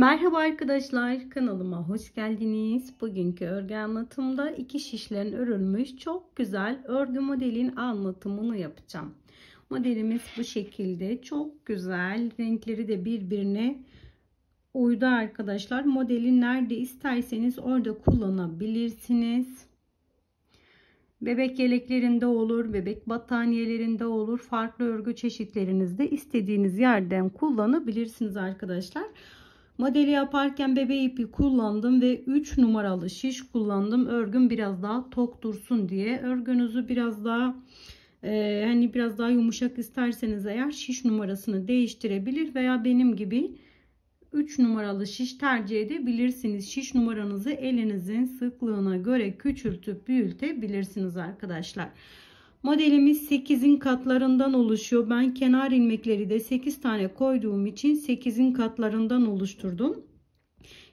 Merhaba arkadaşlar, kanalıma hoş geldiniz. Bugünkü örgü anlatımda iki şişlerin örülmüş çok güzel örgü modelin anlatımını yapacağım. Modelimiz bu şekilde, çok güzel, renkleri de birbirine uydu arkadaşlar. Modeli nerede isterseniz orada kullanabilirsiniz. Bebek yeleklerinde olur, bebek battaniyelerinde olur, farklı örgü çeşitlerinizde istediğiniz yerden kullanabilirsiniz arkadaşlar. Modeli yaparken bebe ipi kullandım ve 3 numaralı şiş kullandım. Örgüm biraz daha tok dursun diye. Örgünüzü biraz daha biraz daha yumuşak isterseniz eğer şiş numarasını değiştirebilir veya benim gibi 3 numaralı şiş tercih edebilirsiniz. Şiş numaranızı elinizin sıklığına göre küçültüp büyütebilirsiniz arkadaşlar. Modelimiz 8'in katlarından oluşuyor. Ben kenar ilmekleri de 8 tane koyduğum için 8'in katlarından oluşturdum.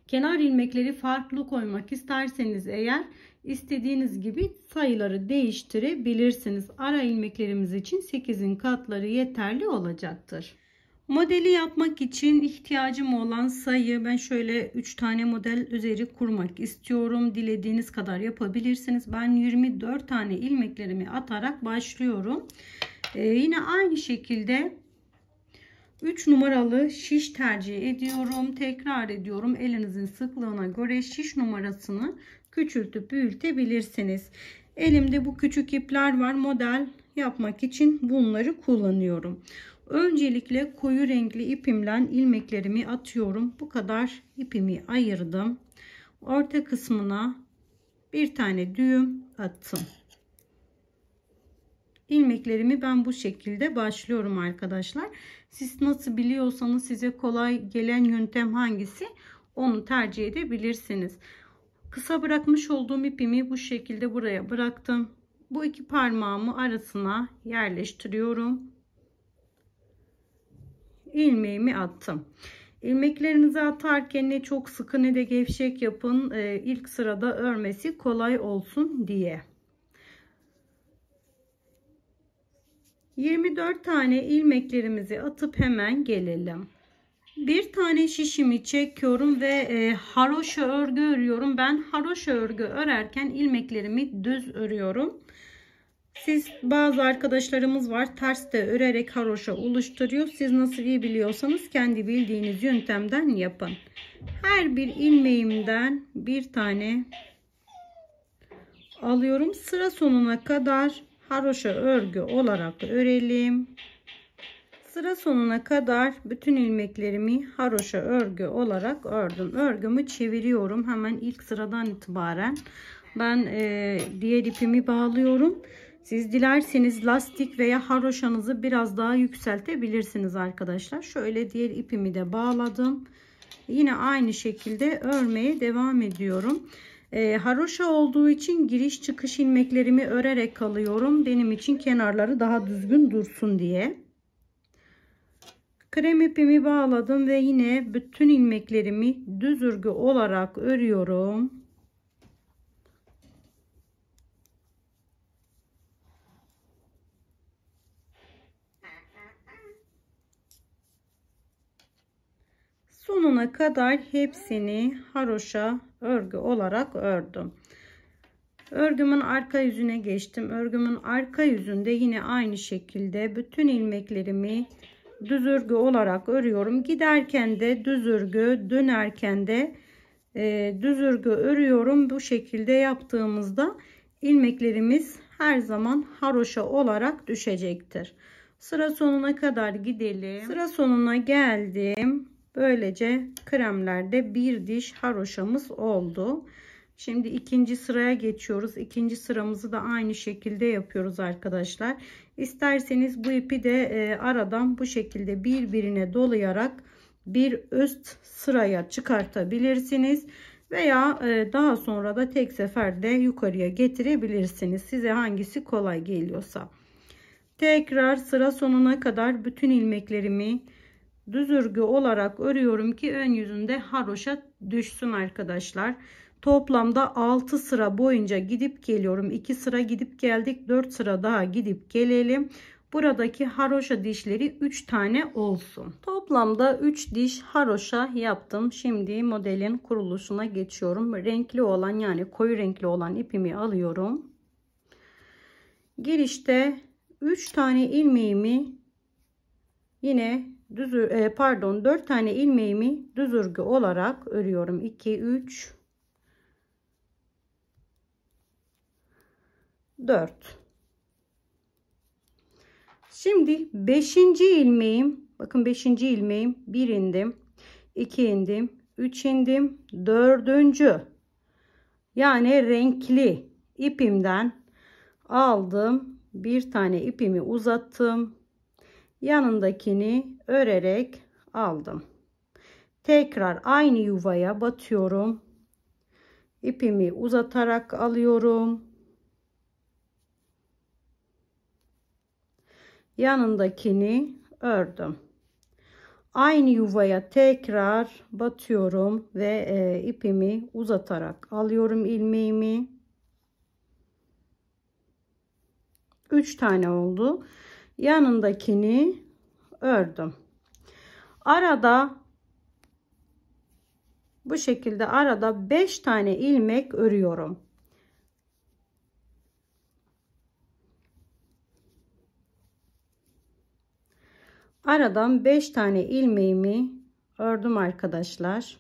Kenar ilmekleri farklı koymak isterseniz eğer istediğiniz gibi sayıları değiştirebilirsiniz. Ara ilmeklerimiz için 8'in katları yeterli olacaktır. Modeli yapmak için ihtiyacım olan sayı, ben şöyle 3 tane model üzeri kurmak istiyorum. Dilediğiniz kadar yapabilirsiniz. Ben 24 tane ilmeklerimi atarak başlıyorum. Yine aynı şekilde 3 numaralı şiş tercih ediyorum. Tekrar ediyorum. Elinizin sıklığına göre şiş numarasını küçültüp büyütebilirsiniz. Elimde bu küçük ipler var. Model yapmak için bunları kullanıyorum. Öncelikle koyu renkli ipimle ilmeklerimi atıyorum. Bu kadar ipimi ayırdım. Orta kısmına bir tane düğüm attım. İlmeklerimi ben bu şekilde başlıyorum arkadaşlar. Siz nasıl biliyorsanız, size kolay gelen yöntem hangisi, onu tercih edebilirsiniz. Kısa bırakmış olduğum ipimi bu şekilde buraya bıraktım. Bu iki parmağımı arasına yerleştiriyorum. İlmeğimi attım. İlmeklerinizi atarken ne çok sıkı ne de gevşek yapın. İlk sırada örmesi kolay olsun diye. 24 tane ilmeklerimizi atıp hemen gelelim. Bir tane şişimi çekiyorum ve haroşa örgü örüyorum. Ben haroşa örgü örerken ilmeklerimi düz örüyorum. Siz, bazı arkadaşlarımız var ters de örerek haroşa oluşturuyor. Siz nasıl iyi biliyorsanız kendi bildiğiniz yöntemden yapın. Her bir ilmeğimden bir tane alıyorum. Sıra sonuna kadar haroşa örgü olarak örelim. Sıra sonuna kadar bütün ilmeklerimi haroşa örgü olarak ördüm. Örgümü çeviriyorum. Hemen ilk sıradan itibaren ben diğer ipimi bağlıyorum. Siz dilerseniz lastik veya haroşanızı biraz daha yükseltebilirsiniz arkadaşlar. Şöyle diğer ipimi de bağladım. Yine aynı şekilde örmeye devam ediyorum. Haroşa olduğu için giriş çıkış ilmeklerimi örerek kalıyorum. Benim için kenarları daha düzgün dursun diye. Krem ipimi bağladım ve yine bütün ilmeklerimi düz örgü olarak örüyorum. Sonuna kadar hepsini haroşa örgü olarak ördüm. Örgümün arka yüzüne geçtim. Örgümün arka yüzünde yine aynı şekilde bütün ilmeklerimi düz örgü olarak örüyorum. Giderken de düz örgü, dönerken de düz örgü örüyorum. Bu şekilde yaptığımızda ilmeklerimiz her zaman haroşa olarak düşecektir. Sıra sonuna kadar gidelim. Sıra sonuna geldim. Böylece kremlerde bir diş haroşamız oldu. Şimdi ikinci sıraya geçiyoruz. İkinci sıramızı da aynı şekilde yapıyoruz arkadaşlar. İsterseniz bu ipi de aradan bu şekilde birbirine dolayarak bir üst sıraya çıkartabilirsiniz. Veya daha sonra da tek seferde yukarıya getirebilirsiniz. Size hangisi kolay geliyorsa. Tekrar sıra sonuna kadar bütün ilmeklerimi düz örgü olarak örüyorum ki ön yüzünde haroşa düşsün arkadaşlar. Toplamda 6 sıra boyunca gidip geliyorum. 2 sıra gidip geldik. 4 sıra daha gidip gelelim. buradaki haroşa dişleri 3 tane olsun. Toplamda 3 diş haroşa yaptım. Şimdi modelin kuruluşuna geçiyorum. Renkli olan, yani koyu renkli olan ipimi alıyorum. Girişte 3 tane ilmeğimi yine 4 tane ilmeğimi düz örgü olarak örüyorum. 2 3 4. Şimdi 5. ilmeğim, bakın 5. ilmeğim, 1 indim, 2 indim, 3 indim, 4. yani renkli ipimden aldım, bir tane ipimi uzattım, yanındakini örerek aldım. Tekrar aynı yuvaya batıyorum, ipimi uzatarak alıyorum, yanındakini ördüm. Aynı yuvaya tekrar batıyorum ve ipimi uzatarak alıyorum ilmeğimi. 3 tane oldu. Yanındakini ördüm. Arada bu şekilde arada 5 tane ilmek örüyorum. Aradan 5 tane ilmeğimi ördüm arkadaşlar.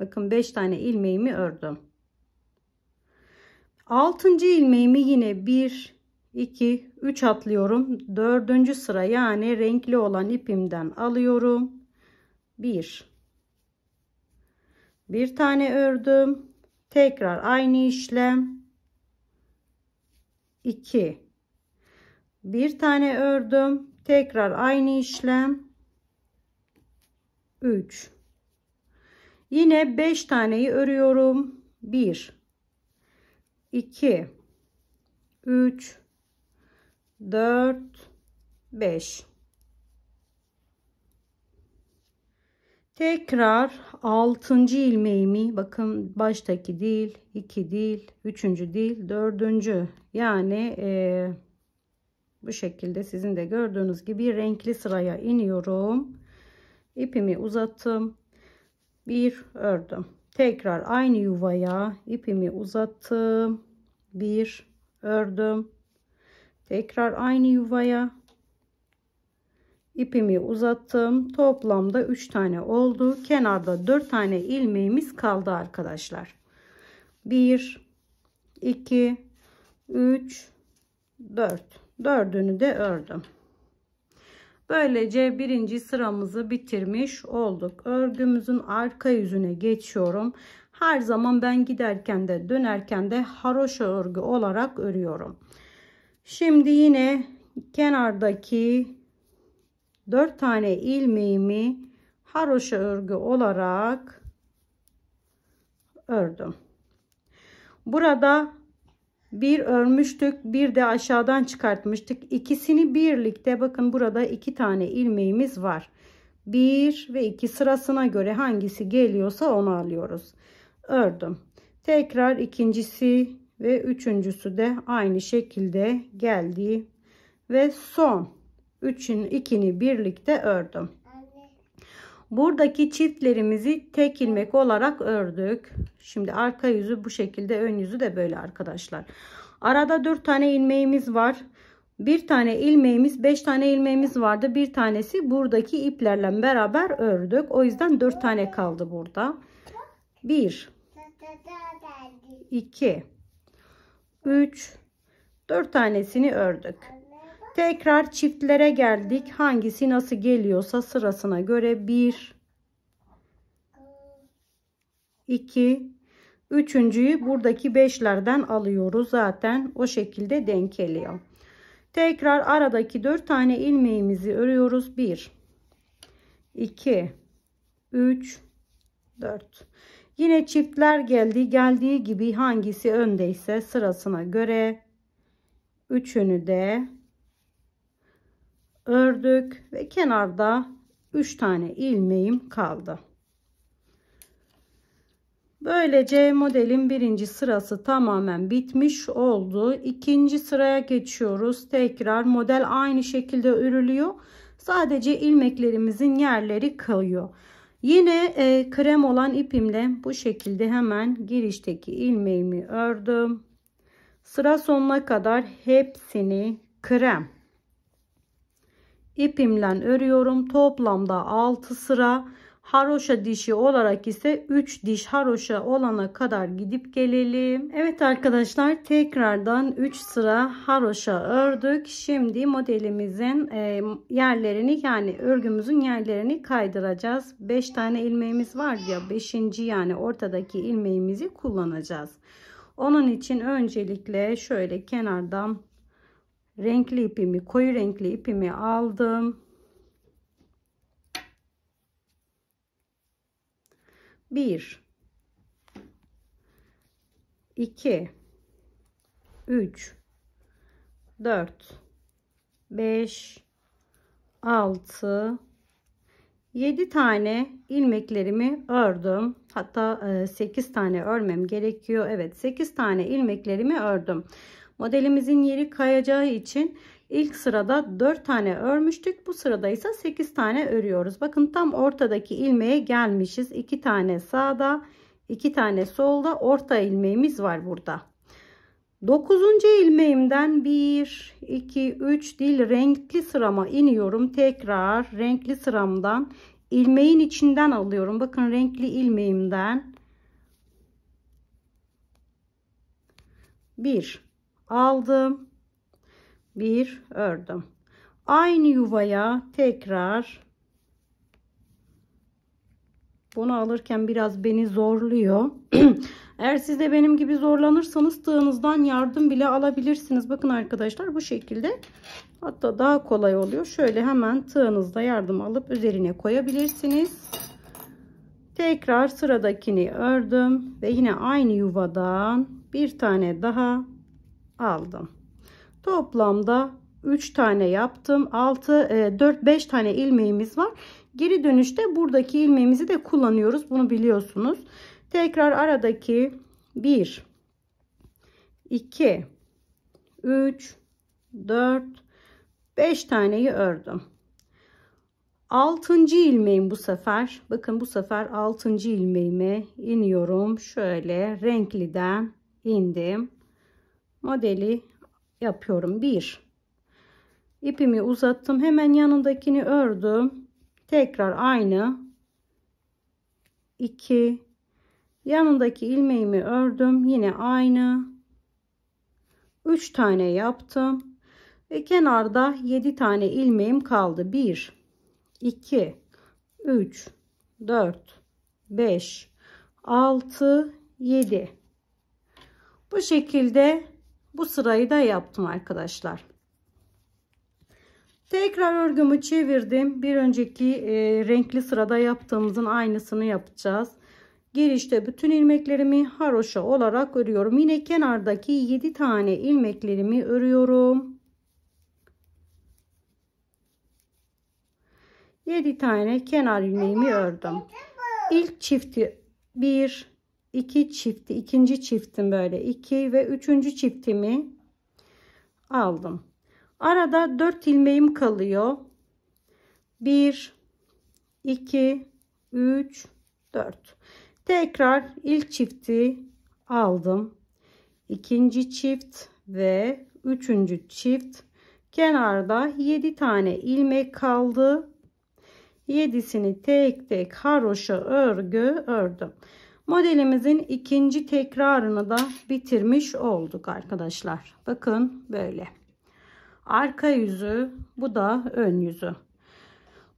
Bakın 5 tane ilmeğimi ördüm. 6. ilmeğimi yine 1 2 3 atlıyorum. 4. sıra, yani renkli olan ipimden alıyorum. 1 tane ördüm. Tekrar aynı işlem. 2 1 tane ördüm. Tekrar aynı işlem. 3 yine 5 taneyi örüyorum. 1 2 3 4 5. Tekrar 6. ilmeğimi, bakın baştaki değil, 2 değil, 3. değil, 4. yani bu şekilde sizin de gördüğünüz gibi renkli sıraya iniyorum. İpimi uzattım. 1 ördüm. Tekrar aynı yuvaya ipimi uzattım. 1 ördüm. Tekrar aynı yuvaya ipimi uzattım. Toplamda 3 tane oldu. Kenarda 4 tane ilmeğimiz kaldı arkadaşlar. 1 2 3 4. 4'ünü de ördüm. Böylece birinci sıramızı bitirmiş olduk. Örgümüzün arka yüzüne geçiyorum. Her zaman ben giderken de dönerken de haroşa örgü olarak örüyorum. Şimdi yine kenardaki 4 tane ilmeğimi haroşa örgü olarak ördüm. Burada bir örmüştük, bir de aşağıdan çıkartmıştık. İkisini birlikte, bakın burada 2 tane ilmeğimiz var. 1 ve 2 sırasına göre hangisi geliyorsa onu alıyoruz. Ördüm. Tekrar ikincisi ve üçüncüsü de aynı şekilde geldi ve son 3'ün 2'ni birlikte ördüm. Buradaki çiftlerimizi tek ilmek olarak ördük. Şimdi arka yüzü bu şekilde, ön yüzü de böyle arkadaşlar. Arada 4 tane ilmeğimiz var. Bir tane ilmeğimiz, 5 tane ilmeğimiz vardı. Bir tanesi buradaki iplerle beraber ördük. O yüzden 4 tane kaldı burada. 1 2 3 4 tanesini ördük. Tekrar çiftlere geldik. Hangisi nasıl geliyorsa sırasına göre 1 2 üçüncüyü buradaki 5'lerden alıyoruz. Zaten o şekilde denk geliyor. Tekrar aradaki 4 tane ilmeğimizi örüyoruz. 1 2 3 4. Yine çiftler geldi. Geldiği gibi hangisi öndeyse sırasına göre 3'ünü de ördük ve kenarda 3 tane ilmeğim kaldı. Böylece modelin birinci sırası tamamen bitmiş oldu. İkinci sıraya geçiyoruz. Tekrar model aynı şekilde örülüyor. Sadece ilmeklerimizin yerleri kalıyor. Yine krem olan ipimle bu şekilde hemen girişteki ilmeğimi ördüm. Sıra sonuna kadar hepsini krem ipimle örüyorum. Toplamda 6 sıra. Haroşa dişi olarak ise 3 diş haroşa olana kadar gidip gelelim. Evet arkadaşlar, tekrardan 3 sıra haroşa ördük. Şimdi modelimizin yerlerini, yani örgümüzün yerlerini kaydıracağız. 5 tane ilmeğimiz var ya, 5. yani ortadaki ilmeğimizi kullanacağız. Onun için öncelikle şöyle kenardan renkli ipimi, koyu renkli ipimi aldım. 1 2 3 4 5 6 7 tane ilmeklerimi ördüm. Hatta 8 tane örmem gerekiyor. Evet, 8 tane ilmeklerimi ördüm. Modelimizin yeri kayacağı için ilk sırada 4 tane örmüştük. Bu sırada ise 8 tane örüyoruz. Bakın tam ortadaki ilmeğe gelmişiz. 2 tane sağda, 2 tane solda, orta ilmeğimiz var burada. 9. ilmeğimden 1 2 3 değil, renkli sırama iniyorum. Tekrar renkli sıramdan ilmeğin içinden alıyorum. Bakın renkli ilmeğimden 1 aldım, 1 ördüm. Aynı yuvaya tekrar, bunu alırken biraz beni zorluyor. Eğer siz de benim gibi zorlanırsanız tığınızdan yardım bile alabilirsiniz. Bakın arkadaşlar, bu şekilde hatta daha kolay oluyor. Şöyle hemen tığınızda yardım alıp üzerine koyabilirsiniz. Tekrar sıradakini ördüm ve yine aynı yuvadan bir tane daha aldım. Toplamda 3 tane yaptım. 4-5 tane ilmeğimiz var. Geri dönüşte buradaki ilmeğimizi de kullanıyoruz. Bunu biliyorsunuz. Tekrar aradaki 1 2 3 4 5 taneyi ördüm. 6. ilmeğim bu sefer. Bakın bu sefer 6. ilmeğime iniyorum. Şöyle renkliden indim. Modeli yapıyorum. 1 ipimi uzattım. Hemen yanındakini ördüm. Tekrar aynı. 2 yanındaki ilmeğimi ördüm. Yine aynı. 3 tane yaptım. Ve kenarda 7 tane ilmeğim kaldı. 1 2 3 4 5 6 7. Bu şekilde bu sırayı da yaptım arkadaşlar. Tekrar örgümü çevirdim. Bir önceki renkli sırada yaptığımızın aynısını yapacağız. Girişte bütün ilmeklerimi haroşa olarak örüyorum. Yine kenardaki 7 tane ilmeklerimi örüyorum. 7 tane kenar ilmeğimi ördüm. İlk çifti 1 2 çifti, ikinci çiftim böyle 2 ve üçüncü çiftimi aldım. Arada 4 ilmeğim kalıyor. 1 2 3 4. Tekrar ilk çifti aldım. İkinci çift ve üçüncü çift. Kenarda 7 tane ilmek kaldı. 7'sini tek tek haroşa örgü ördüm. Modelimizin ikinci tekrarını da bitirmiş olduk arkadaşlar. Bakın böyle. Arka yüzü, bu da ön yüzü.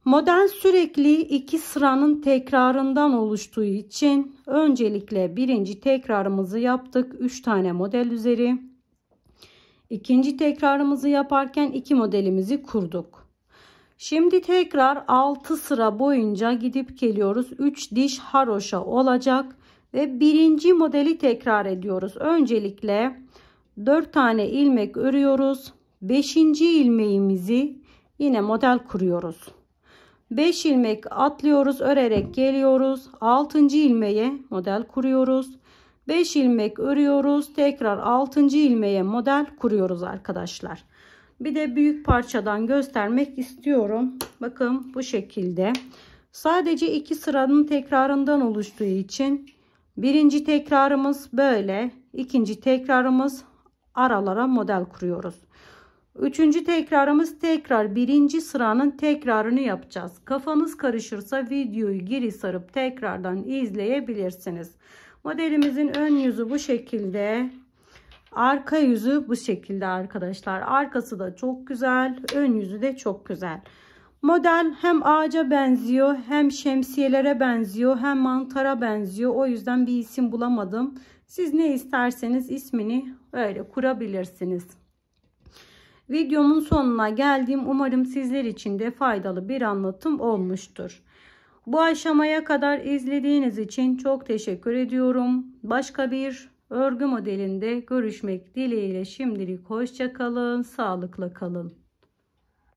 Model sürekli 2 sıranın tekrarından oluştuğu için öncelikle birinci tekrarımızı yaptık. 3 tane model üzeri. İkinci tekrarımızı yaparken 2 modelimizi kurduk. Şimdi tekrar 6 sıra boyunca gidip geliyoruz. 3 diş haroşa olacak ve birinci modeli tekrar ediyoruz. Öncelikle 4 tane ilmek örüyoruz. 5. ilmeğimizi yine model kuruyoruz. 5 ilmek atlıyoruz, örerek geliyoruz. 6. ilmeğe model kuruyoruz. 5 ilmek örüyoruz. Tekrar 6. ilmeğe model kuruyoruz arkadaşlar. Bir de büyük parçadan göstermek istiyorum. Bakın bu şekilde. Sadece 2 sıranın tekrarından oluştuğu için birinci tekrarımız böyle. İkinci tekrarımız aralara model kuruyoruz. Üçüncü tekrarımız tekrar birinci sıranın tekrarını yapacağız. Kafanız karışırsa videoyu geri sarıp tekrardan izleyebilirsiniz. Modelimizin ön yüzü bu şekilde. Arka yüzü bu şekilde arkadaşlar. Arkası da çok güzel. Ön yüzü de çok güzel. Model hem ağaca benziyor, hem şemsiyelere benziyor, hem mantara benziyor. O yüzden bir isim bulamadım. Siz ne isterseniz ismini öyle kurabilirsiniz. Videomun sonuna geldim. Umarım sizler için de faydalı bir anlatım olmuştur. Bu aşamaya kadar izlediğiniz için çok teşekkür ediyorum. Başka bir örgü modelinde görüşmek dileğiyle şimdilik hoşça kalın, sağlıkla kalın.